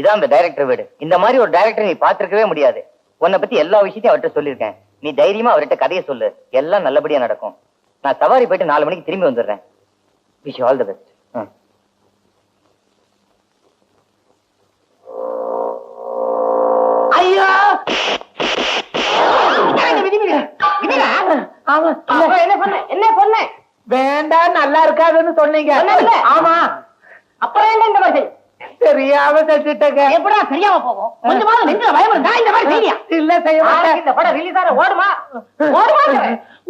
இதான் அந்த டைரக்டர் வீடு. இந்த மாதிரி ஒரு டைரக்டர் நீ பாத்துருக்கவே முடியாது. உன்னை பத்தி எல்லா விஷயத்தையும் அவர்கிட்ட சொல்லியிருக்கேன். நீ தைரியமா அவர்கிட்ட கதையை சொல்லு, எல்லாம் நல்லபடியா நடக்கும். நான் சவாரி போயிட்டு 4 மணிக்கு திரும்பி வந்துடுறேன். Wish all the best. ஐயோ என்ன சொன்ன? வேண்டாம், நல்லா இருக்காதுன்னு சொன்னீங்க. ஆமா, அப்புறம் என்ன இந்த மாதிரி தெரியாம செஞ்சுட்டேங்க. எப்படா தெரியாம போகும்? கொஞ்சமாவது நெஞ்சில பயம் இருந்தா இந்த மாதிரி செய்யா? இல்ல செய்ய மாட்டேன். இந்த படம் ரிலீஸ் ஆற ஓடுமா?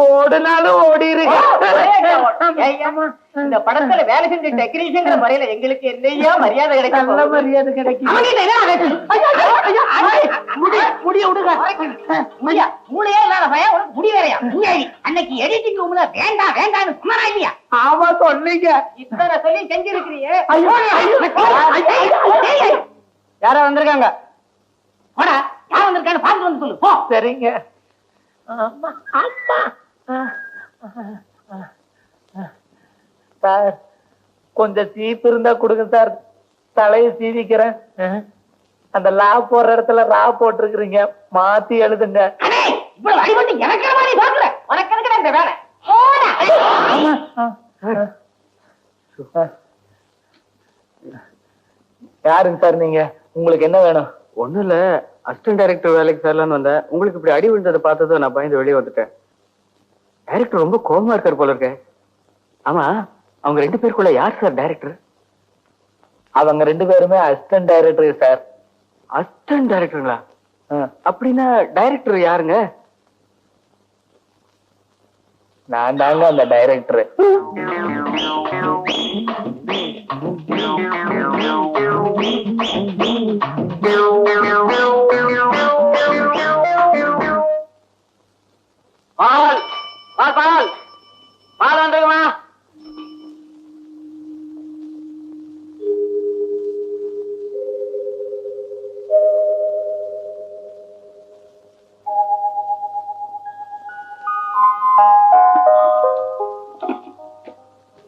ஓடுனாலும் ஓடி இருக்கு. இந்த படத்துல வேலை செஞ்ச டெக்னீஷியன்ங்கிற முறையில எங்களுக்கு என்னையா மரியாதை கிடைக்கும்? நல்ல மரியாதை கிடைக்கும். முடிய விடுங்க. மூளையே இல்லாத பையன் உனக்கு முடி வேறையா? அன்னைக்கு எடிட்டிங் ரூம்ல வேண்டாம் வேண்டாம்னு சொன்னா இல்லையா? ஆமா சொன்னீங்க. இத்தனை சொல்லி செஞ்சிருக்கிறீங்க. யாரா வந்திருக்காங்க? போடா, யார் வந்திருக்கான்னு பார்த்து வந்து சொல்லு. போ. சரிங்க. சார், கொஞ்சம் சீப்பு இருந்தா கொடுங்க சார். தலையை சீவிக்கிறேன். அந்த லா போடுற இடத்துல ரா போட்டிருக்கிறீங்க, மாத்தி எழுதுங்க. யாருங்க சார் நீங்க? உங்களுக்கு என்ன வேணும்? ஒண்ணும் இல்ல, அசிஸ்டன்ட் டைரக்டர் வேலைக்கு சேரலான்னு வந்தேன். உங்களுக்கு இப்படி அடி விழுந்ததை பார்த்ததும் நான் பயந்து வெளியே வந்துட்டேன். டைரக்டர் ரொம்ப கோபமா இருக்காரு போல இருக்க. ஆமா, அவங்க 2 பேருக்குள்ள யார் சார் டைரக்டர்? அவங்க 2 பேருமே அசிஸ்டன்ட் டைரக்டர் சார். அசிஸ்டன்ட் டைரக்டருங்களா? அப்படின்னா டைரக்டர் யாருங்க? நான் தாங்க அந்த director.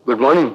Good morning.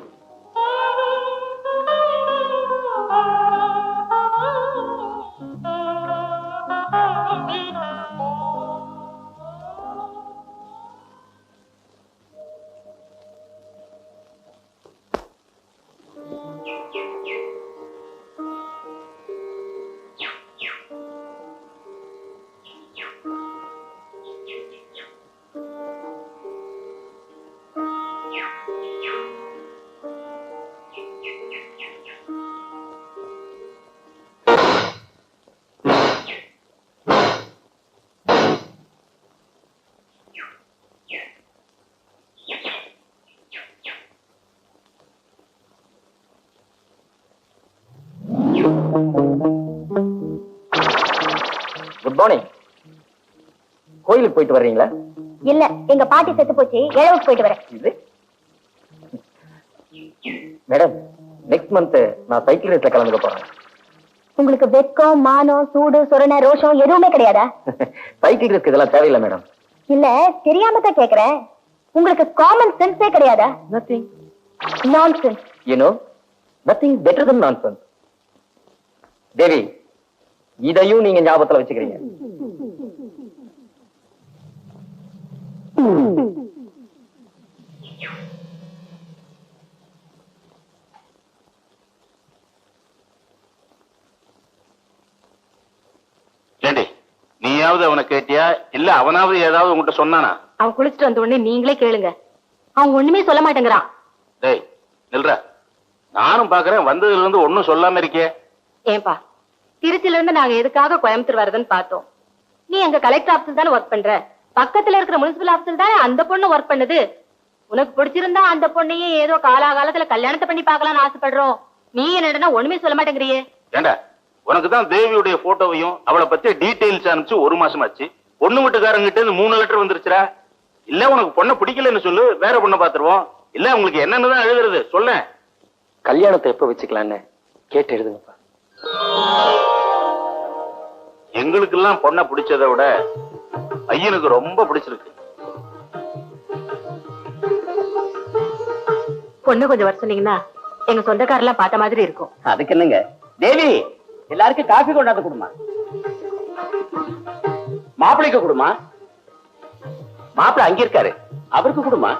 Good morning. கோயிலுக்கு போயிட்டு வர்றீங்களா? இல்ல, எங்க பாட்டி செத்து போச்சு, ஏழவுக்கு போயிட்டு வரேன். இது மேடம், நெக்ஸ்ட் மந்த் நான் சைக்கிள் ரேஸ்ல கலந்துக்க போறேன். உங்களுக்கு வெட்கம், மானம், சூடு, சொரணை, ரோஷம் எதுவுமே கிடையாதா? சைக்கிள் ரேஸ்க்கு இதெல்லாம் தேவையில்லை மேடம். இல்ல, தெரியாம தான் கேக்குறேன். உங்களுக்கு காமன் சென்ஸே கிடையாதா? Nothing. Nonsense. You know, nothing better than nonsense. தேவி, இதையும் நீங்க ஞாபகத்துல வச்சுக்கிறீங்க. நீயாவது அவனை கேட்டியா இல்ல அவனாவது ஏதாவது உங்ககிட்ட சொன்னானா? அவன் குளிச்சுட்டு வந்த உடனே நீங்களே கேளுங்க. அவன் ஒண்ணுமே சொல்ல மாட்டேங்கிறான். டேய் நில்ற, நானும் பாக்குறேன் வந்ததுல இருந்து ஒன்னும் சொல்லாம இருக்கே. ஏன்பா, திருச்சில இருந்து நாங்க எதுக்காக கோயம்புத்தூர் வரதுன்னு பார்த்தோம். நீ எங்க கலெக்டர் ஆபீஸ் தானே ஒர்க் பண்ற, பக்கத்துல இருக்கிற முனிசிபல் ஆபீஸ் தானே அந்த பொண்ணு ஒர்க் பண்ணுது. உனக்கு பிடிச்சிருந்தா அந்த பொண்ணையே ஏதோ காலாகாலத்துல கல்யாணத்தை பண்ணி பார்க்கலாம்னு ஆசைப்படுறோம். நீ என்னடா ஒண்ணுமே சொல்ல மாட்டேங்கிறியே. ஏண்டா, உனக்கு தான் தேவியுடைய போட்டோவையும் அவளை பத்தி டீடைல்ஸ் அனுப்பிச்சு 1 மாசமாச்சு. பொண்ணு வீட்டுக்காரங்கிட்ட இருந்து 3 லெட்டர் வந்துருச்சுடா. இல்ல உனக்கு பொண்ணை பிடிக்கலன்னு சொல்லு, வேற பொண்ணை பாத்துருவோம். இல்ல உங்களுக்கு என்னன்னுதான் எழுதுறது சொல்ல. கல்யாணத்தை எப்ப வச்சுக்கலான்னு கேட்டு எழுதுங்கப்பா. எங்களுக்கு எல்லாம் பொண்ணை பிடிச்சதை விட பையனுக்கு ரொம்ப பிடிச்சிருக்கு. பொண்ணு கொஞ்சம் வர சொன்னீங்கன்னா எங்க சொந்தக்காரெல்லாம் பார்த்த மாதிரி இருக்கும். அதுக்கு என்னங்க தேவி, எல்லாருக்கும் காஃபி கொண்டாந்து கொடுமா. மாப்பிளைக்கு கொடுமா. மாப்பிளை அங்க இருக்காரு, அவருக்கு கொடுமா.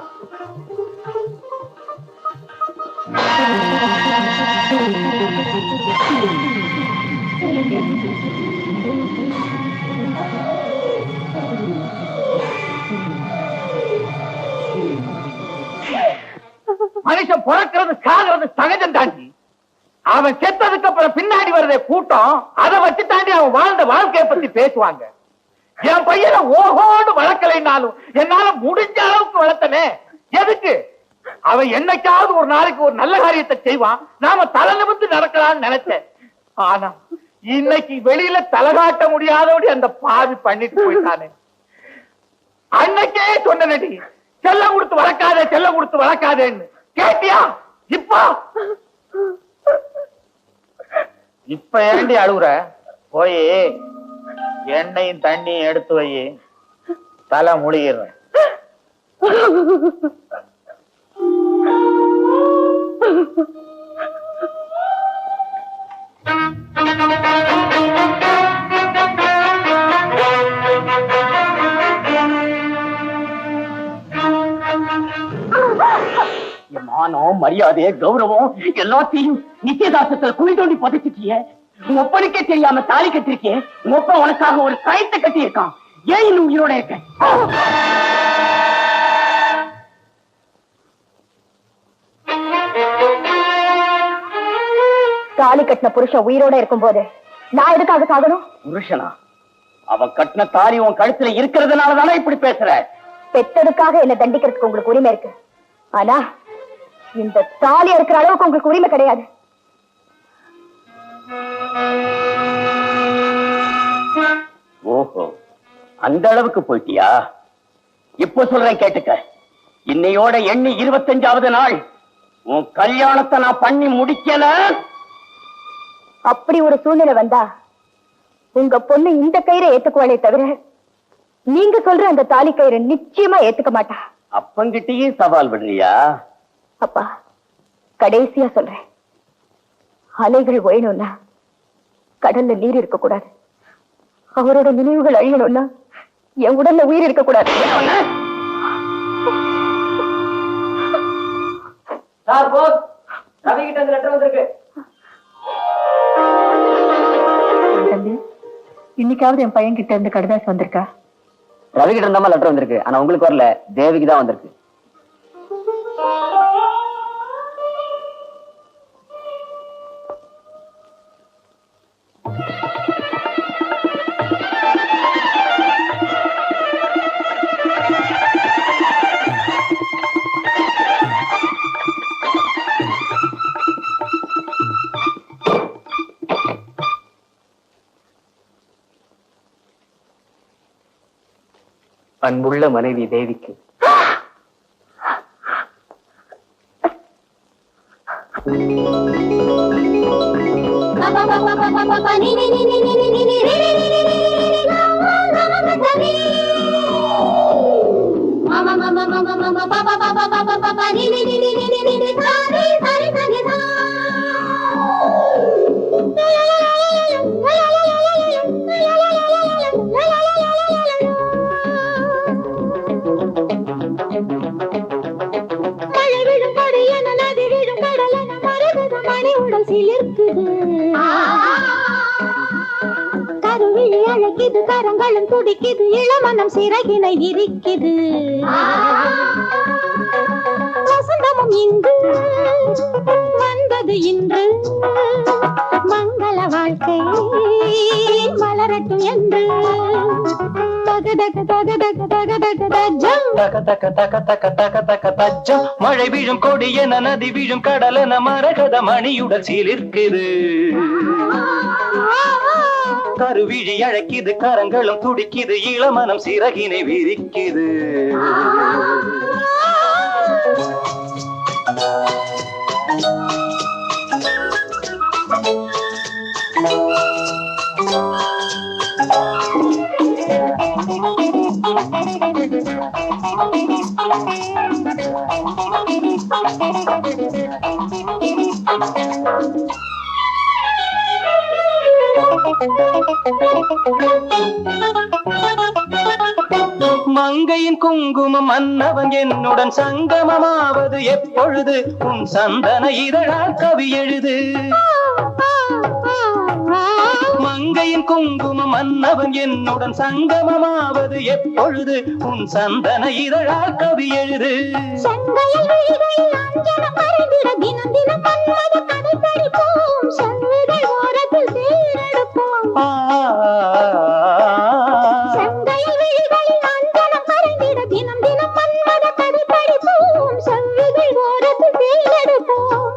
மனுஷன் பிறக்கிறது சாகிறது சகஜம் தாண்டி. அவன் செத்ததுக்கு அப்புறம் பின்னாடி வர்றதே கூட்டம். அதை வச்சு தாண்டி அவன் வாழ்ந்த வாழ்க்கையை பத்தி பேசுவாங்க. என் பையனை ஓஹோடு வளர்க்கலைன்னாலும் என்னால முடிஞ்ச அளவுக்கு வளர்த்தனே. எதுக்கு? அவன் என்னைக்காவது ஒரு நாளைக்கு ஒரு நல்ல காரியத்தை செய்வான், நாம தலை நிமிர்ந்து நடக்கலாம்னு நினைச்சேன். ஆனா இன்னைக்கு வெளியில தலை காட்ட முடியாதபடி அந்த பாவி பண்ணிட்டு போயிட்டானே. அன்னைக்கே சொன்னடி, செல்லம் கொடுத்து வளர்க்காதே, செல்லம் கொடுத்து வளர்க்காதேன்னு. கேட்டியா? இப்ப ஏண்டி அழுகுற? போய் எண்ணெயும் தண்ணியும் எடுத்து வை, தலை முழுகிடுறேன். மானம், மரியாதை, கௌரவம் எல்லாத்தையும் நிச்சயதார்த்தத்தில் குழி தோண்டி புதைச்சிட்டிய. உங்க ஒப்பனுக்கே தெரியாம தாலி கட்டிருக்கே. உங்க ஒப்ப உனக்காக ஒரு கயத்தை கட்டி இருக்கான். ஏன் இன்னும் உயிரோட இருக்க? தாலி கட்டின புருஷன் உயிரோட இருக்கும் போது நான் எதுக்காக சாகணும்? புருஷனா? அவன் கட்டின தாலி உன் கழுத்துல இருக்கிறதுனாலதானே இப்படி பேசுற? பெத்ததுக்காக என்ன தண்டிக்கிறதுக்கு உங்களுக்கு உரிமை இருக்கு. ஆனா இந்த தாலி இருக்கிற அளவுக்கு உங்களுக்கு உரிமை கிடையாது. ஓஹோ, அந்த அளவுக்கு போயிட்டியா? இப்ப சொல்றேன் கேட்டுக்க. இன்னையோட எண்ணி 25வது நாள். உன் கல்யாணத்தை நான் பண்ணி முடிக்கல. அப்படி ஒரு சூழ்நிலை வந்தா உங்க பொண்ணு இந்த கயிறை ஏத்துக்குவாளே தவிர நீங்க சொல்ற அந்த தாலி கயிறை நிச்சயமா ஏத்துக்க மாட்டா. அப்பங்கிட்டயே சவால் விடுறியா? அப்பா, கடைசியா சொல்றேன், அலைகள் ஓயணும்னா கடல்ல நீர் இருக்க கூடாது. அவரோட நினைவுகள் அழியணும்னா என் உடல்ல உயிர் இருக்க கூடாது. சார் போஸ், ரவி கிட்ட இந்த லெட்டர் வந்திருக்கு. இன்னைக்காவது என் பையன் கிட்ட இருந்து கடிதாசு வந்திருக்கா? ரவி கிட்ட இருந்தாம லெட்டர் வந்திருக்கு. ஆனா உங்களுக்கு வரல, தேவிக்கு தான் வந்திருக்கு. அன்புள்ள மனைவி தேவிக்கு கருவிழி அழகிது, கரங்களும் துடிக்குது, இளமனம் சிறகினை விரிக்குது. வசந்தமும் இங்கு வந்தது இன்று, மங்கள வாழ்க்கை மலரட்டும் என்று. மழை வீழும் கொடியென நதி வீழும் கடலென மரகத மணியுடன் சீலிருக்குது. கருவிழி அழைக்குது, கரங்களும் துடிக்குது, இளமனம் சிறகினை விரிக்குது. மங்கையின் குங்குமம் மன்னவன் என்னுடன் சங்கமமாவது எப்பொழுது உன் சந்தன இதழால் கவி எழுது மங்கையின் குங்குமம் மன்னவன் என்னுடன் சங்கமமாவது எப்பொழுது உன் சந்தன இதழால் கவி எழுது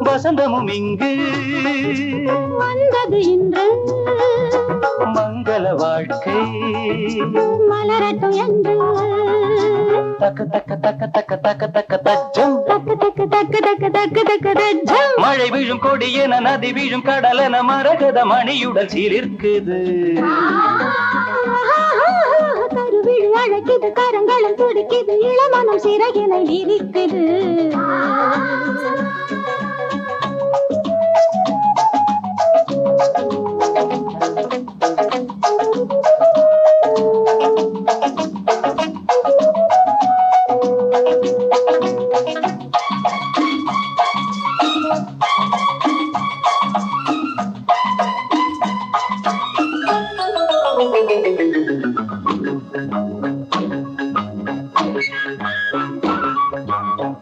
வசந்தமும் இங்கு வந்தது இன்று மங்கள வாழ்க்கை மலரட்டும் என்று தக்க தக்க தக்க தக்க தக்க தக்க தஜம் தக்கு தக்கு தக்கு தக்கு தக்கு தக்கு தஜம் மழை வீழும் கொடி என நதி வீழும் கடல் என மரகத மணியுடன் சீர்க்குது கருவிழி அழைக்குது கரங்களும் துடிக்குது இளமனம் சிறகினை விரிக்குது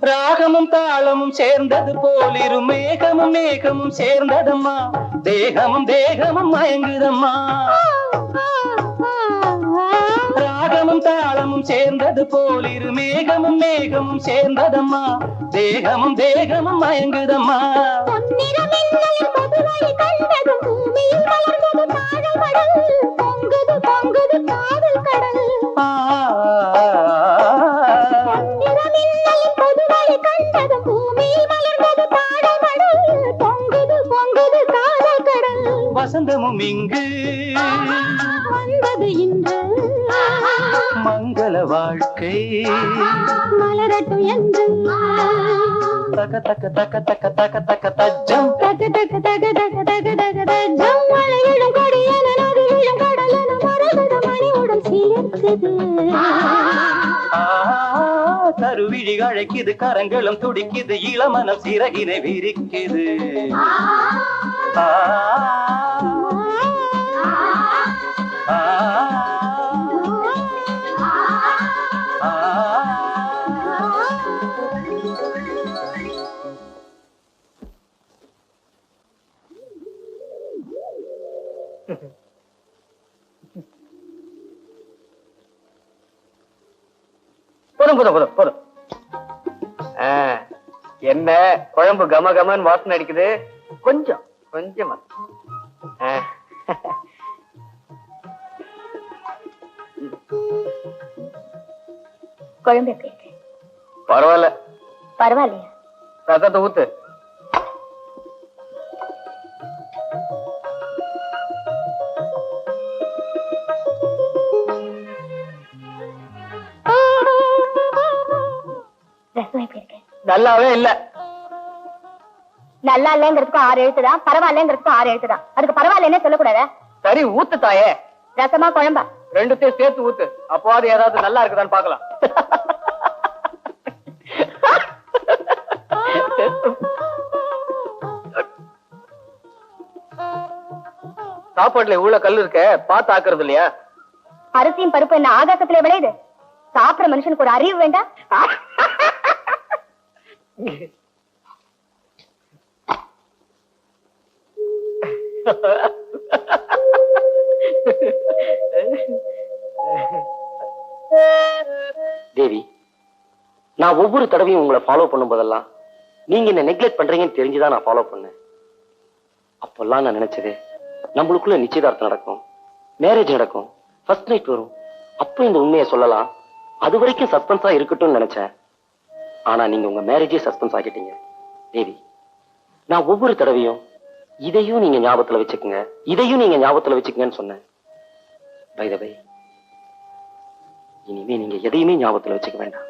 ராகமும் தாளமும் சேர்ந்தது போலிரு மேகமும் மேகமும் சேர்ந்ததம்மா தேகமும் தேகமும் மயங்குதம்மா ராகமும் தாளமும் சேர்ந்தது போலிரு மேகமும் மேகமும் சேர்ந்ததம்மா தேகமும் தேகமும் மயங்குதம்மா வசந்தமும் இங்கு வந்தது இன்று மங்கள வாழ்க்கை மலரட்டும் என்று தக்க தக்க தக்க தக்க தக்க தக்க தஜம் தக்கு தக்கு தக்கு தக்கு தக்கு தக்கு தஜம் மழை விழும் கொடியென நதி விழும் கடலென மரகத மணியுடன் சேர்க்குது கருவிழி அழைக்குது கரங்களும் துடிக்குது இளமனம் சிறகினை விரிக்குது போதும் போதும் போதும் போதும் என்ன குழம்பு கம கமன்னு வாசனை அடிக்குது கொஞ்சம் கொஞ்சமா குழம்பு எப்படி இருக்கு? பரவாயில்ல பரவாயில்லையா? ரத்தத்தை ஊத்து. ரசம் எப்படி இருக்கு? நல்லாவே இல்ல. நல்லா இல்லங்கிறதுக்கும் 6 எழுத்துதான், பரவாயில்லங்கிறதுக்கும் 6 எழுத்துதான். அதுக்கு பரவாயில்லன்னே சொல்லக்கூடாதா? சரி ஊத்து தாயே. ரசமா குழம்பா? ரெண்டுத்தையும் சேர்த்து ஊத்து. அப்போது ஏதாவது நல்லா இருக்குதான்னு பாக்கலாம். சாப்பாட்டுல இவ்வளவு கல் இருக்க பார்த்து ஆக்குறது இல்லையா? அரிசியும் பருப்பு என்ன ஆகாசத்துல விளையுது? சாப்பிடுற மனுஷனுக்கு ஒரு அறிவு வேண்டாம்? தேவி, நான் ஒவ்வொரு தடவையும் உங்களை ஃபாலோ பண்ணும் போதெல்லாம் நீங்க என்ன நெக்லெக்ட் பண்றீங்கன்னு தெரிஞ்சுதான் நான் ஃபாலோ பண்ணேன். அப்பெல்லாம் நான் நினைச்சது நம்மளுக்குள்ள நிச்சயதார்த்தம் நடக்கும், மேரேஜ் நடக்கும், ஃபர்ஸ்ட் நைட் வரும், அப்ப இந்த உண்மையை சொல்லலாம், அது வரைக்கும் சஸ்பென்ஸா இருக்கட்டும்னு நினைச்சேன். ஆனா நீங்க உங்க மேரேஜே சஸ்பென்ஸ் ஆக்கிட்டீங்க. தேவி, நான் ஒவ்வொரு தடவையும் இதையும் நீங்க ஞாபகத்துல வச்சுக்கோங்க, இதையும் நீங்க ஞாபகத்துல வச்சுக்கங்கன்னு சொன்னேன். பை த வே, இனிமே நீங்க எதையுமே ஞாபகத்துல வச்சுக்க வேண்டாம்.